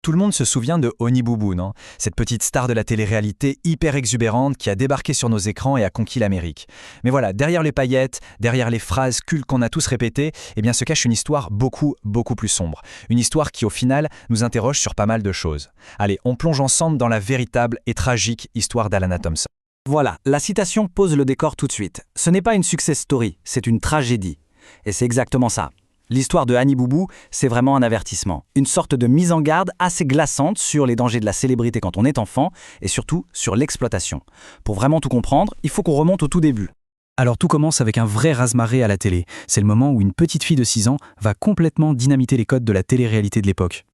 Tout le monde se souvient de Honey Boo Boo, non? Cette petite star de la télé-réalité hyper exubérante qui a débarqué sur nos écrans et a conquis l'Amérique. Mais voilà, derrière les paillettes, derrière les phrases cultes qu'on a tous répétées, eh bien se cache une histoire beaucoup plus sombre. Une histoire qui, au final, nous interroge sur pas mal de choses. Allez, on plonge ensemble dans la véritable et tragique histoire d'Alana Thompson. Voilà, la citation pose le décor tout de suite. Ce n'est pas une success story, c'est une tragédie. Et c'est exactement ça. L'histoire de Honey Boo Boo, c'est vraiment un avertissement. Une sorte de mise en garde assez glaçante sur les dangers de la célébrité quand on est enfant et surtout sur l'exploitation. Pour vraiment tout comprendre, il faut qu'on remonte au tout début. Alors tout commence avec un vrai raz-marée à la télé. C'est le moment où une petite fille de 6 ans va complètement dynamiter les codes de la télé-réalité de l'époque.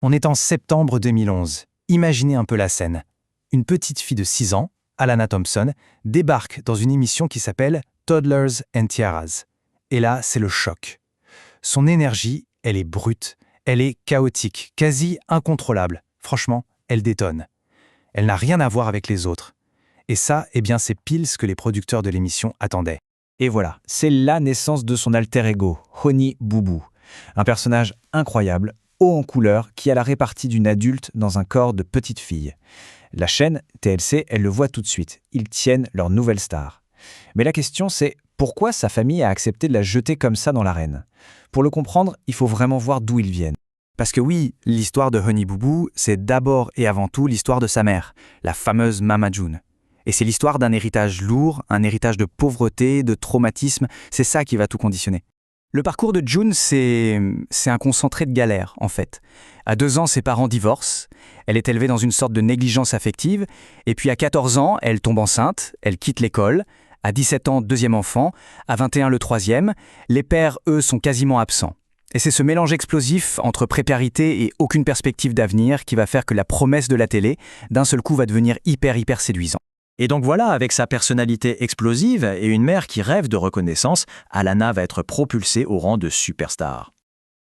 On est en septembre 2011. Imaginez un peu la scène. Une petite fille de 6 ans, Alana Thompson, débarque dans une émission qui s'appelle Toddlers and Tiaras. Et là, c'est le choc. Son énergie, elle est brute, elle est chaotique, quasi incontrôlable. Franchement, elle détonne. Elle n'a rien à voir avec les autres. Et ça, eh bien, c'est pile ce que les producteurs de l'émission attendaient. Et voilà, c'est la naissance de son alter ego, Honey Boo Boo. Un personnage incroyable, haut en couleur, qui a la répartie d'une adulte dans un corps de petite fille. La chaîne, TLC, elle le voit tout de suite. Ils tiennent leur nouvelle star. Mais la question, c'est pourquoi sa famille a accepté de la jeter comme ça dans l'arène? Pour le comprendre, il faut vraiment voir d'où ils viennent. Parce que oui, l'histoire de Honey Boo Boo, c'est d'abord et avant tout l'histoire de sa mère, la fameuse Mama June. Et c'est l'histoire d'un héritage lourd, un héritage de pauvreté, de traumatisme, c'est ça qui va tout conditionner. Le parcours de June, c'est un concentré de galère, en fait. À 2 ans, ses parents divorcent, elle est élevée dans une sorte de négligence affective, et puis à 14 ans, elle tombe enceinte, elle quitte l'école. À 17 ans, deuxième enfant. À 21, le troisième. Les pères, eux, sont quasiment absents. Et c'est ce mélange explosif entre précarité et aucune perspective d'avenir qui va faire que la promesse de la télé, d'un seul coup, va devenir hyper séduisant. Et donc voilà, avec sa personnalité explosive et une mère qui rêve de reconnaissance, Alana va être propulsée au rang de superstar.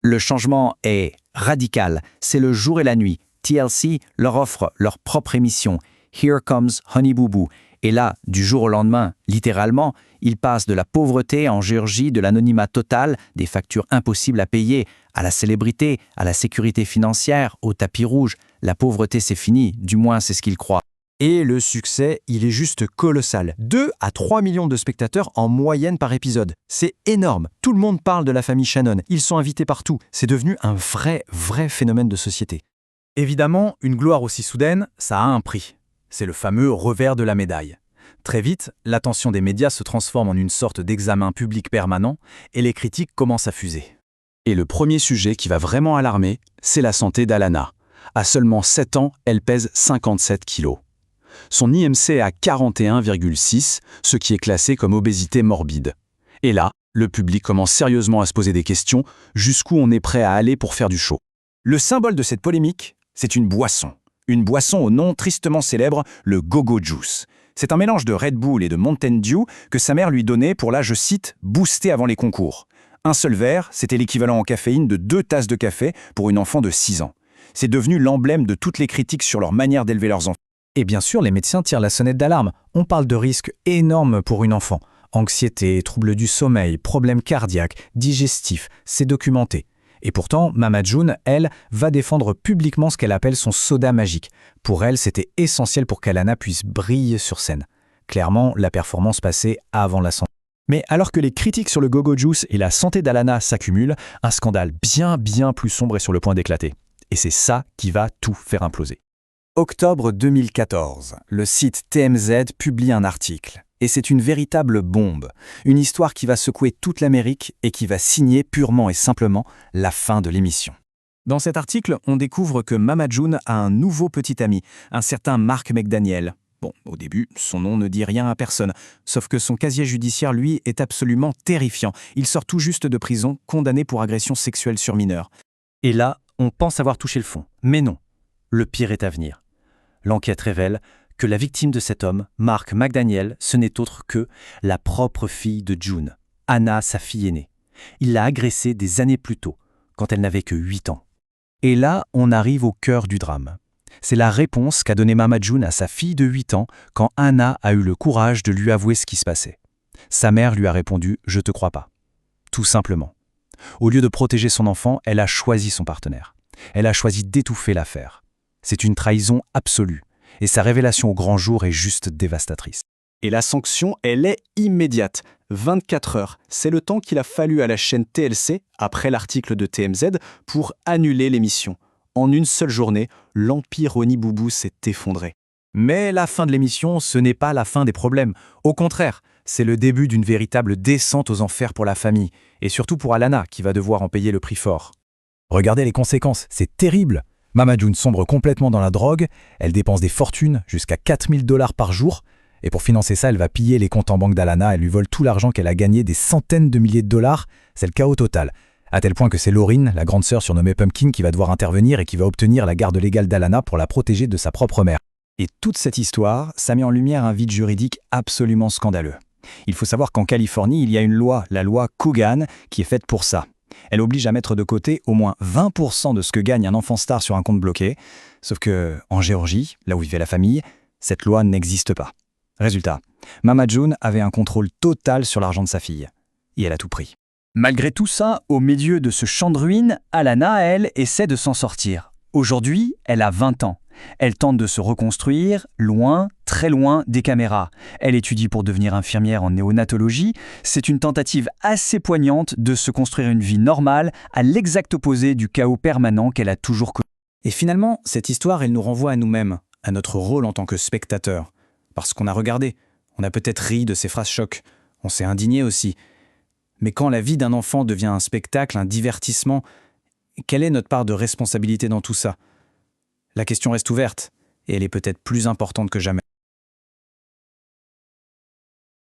Le changement est radical. C'est le jour et la nuit. TLC leur offre leur propre émission. Here Comes Honey Boo Boo. Et là, du jour au lendemain, littéralement, ils passent de la pauvreté en Géorgie, de l'anonymat total, des factures impossibles à payer, à la célébrité, à la sécurité financière, au tapis rouge. La pauvreté, c'est fini, du moins c'est ce qu'ils croient. Et le succès, il est juste colossal. 2 à 3 millions de spectateurs en moyenne par épisode. C'est énorme. Tout le monde parle de la famille Shannon. Ils sont invités partout. C'est devenu un vrai phénomène de société. Évidemment, une gloire aussi soudaine, ça a un prix. C'est le fameux revers de la médaille. Très vite, l'attention des médias se transforme en une sorte d'examen public permanent et les critiques commencent à fuser. Et le premier sujet qui va vraiment alarmer, c'est la santé d'Alana. À seulement 7 ans, elle pèse 57 kilos. Son IMC est à 41,6, ce qui est classé comme obésité morbide. Et là, le public commence sérieusement à se poser des questions, jusqu'où on est prêt à aller pour faire du show. Le symbole de cette polémique, c'est une boisson. Une boisson au nom tristement célèbre, le Go-Go Juice. C'est un mélange de Red Bull et de Mountain Dew que sa mère lui donnait pour la, je cite, booster avant les concours. Un seul verre, c'était l'équivalent en caféine de 2 tasses de café pour une enfant de 6 ans. C'est devenu l'emblème de toutes les critiques sur leur manière d'élever leurs enfants. Et bien sûr, les médecins tirent la sonnette d'alarme. On parle de risques énormes pour une enfant. Anxiété, troubles du sommeil, problèmes cardiaques, digestifs, c'est documenté. Et pourtant, Mama June, elle, va défendre publiquement ce qu'elle appelle son soda magique. Pour elle, c'était essentiel pour qu'Alana puisse briller sur scène. Clairement, la performance passait avant la santé. Mais alors que les critiques sur le Go-Go Juice et la santé d'Alana s'accumulent, un scandale bien plus sombre est sur le point d'éclater. Et c'est ça qui va tout faire imploser. Octobre 2014, le site TMZ publie un article. Et c'est une véritable bombe, une histoire qui va secouer toute l'Amérique et qui va signer purement et simplement la fin de l'émission. Dans cet article, on découvre que Mama June a un nouveau petit ami, un certain Mark McDaniel. Bon, au début, son nom ne dit rien à personne, sauf que son casier judiciaire, lui, est absolument terrifiant. Il sort tout juste de prison, condamné pour agression sexuelle sur mineur. Et là, on pense avoir touché le fond. Mais non, le pire est à venir. L'enquête révèle que la victime de cet homme, Mark McDaniel, ce n'est autre que la propre fille de June, Anna, sa fille aînée. Il l'a agressée des années plus tôt, quand elle n'avait que 8 ans. Et là, on arrive au cœur du drame. C'est la réponse qu'a donnée Mama June à sa fille de 8 ans quand Anna a eu le courage de lui avouer ce qui se passait. Sa mère lui a répondu « Je te crois pas ». Tout simplement. Au lieu de protéger son enfant, elle a choisi son partenaire. Elle a choisi d'étouffer l'affaire. C'est une trahison absolue, et sa révélation au grand jour est juste dévastatrice. Et la sanction, elle est immédiate. 24 heures, c'est le temps qu'il a fallu à la chaîne TLC, après l'article de TMZ, pour annuler l'émission. En une seule journée, l'empire Honey-Boo-Boo s'est effondré. Mais la fin de l'émission, ce n'est pas la fin des problèmes. Au contraire, c'est le début d'une véritable descente aux enfers pour la famille, et surtout pour Alana, qui va devoir en payer le prix fort. Regardez les conséquences, c'est terrible. Mama June sombre complètement dans la drogue, elle dépense des fortunes, jusqu'à 4000 $ par jour, et pour financer ça, elle va piller les comptes en banque d'Alana, elle lui vole tout l'argent qu'elle a gagné, des centaines de milliers de dollars, c'est le chaos total. À tel point que c'est Lauryn, la grande sœur surnommée Pumpkin, qui va devoir intervenir et qui va obtenir la garde légale d'Alana pour la protéger de sa propre mère. Et toute cette histoire, ça met en lumière un vide juridique absolument scandaleux. Il faut savoir qu'en Californie, il y a une loi, la loi Coogan, qui est faite pour ça. Elle oblige à mettre de côté au moins 20% de ce que gagne un enfant star sur un compte bloqué. Sauf que, en Géorgie, là où vivait la famille, cette loi n'existe pas. Résultat, Mama June avait un contrôle total sur l'argent de sa fille. Et elle a tout pris. Malgré tout ça, au milieu de ce champ de ruines, Alana, elle, essaie de s'en sortir. Aujourd'hui, elle a 20 ans. Elle tente de se reconstruire, loin, très loin des caméras. Elle étudie pour devenir infirmière en néonatologie. C'est une tentative assez poignante de se construire une vie normale, à l'exact opposé du chaos permanent qu'elle a toujours connu. Et finalement, cette histoire, elle nous renvoie à nous-mêmes, à notre rôle en tant que spectateur. Parce qu'on a regardé, on a peut-être ri de ces phrases chocs, on s'est indigné aussi. Mais quand la vie d'un enfant devient un spectacle, un divertissement, quelle est notre part de responsabilité dans tout ça ? La question reste ouverte, et elle est peut-être plus importante que jamais.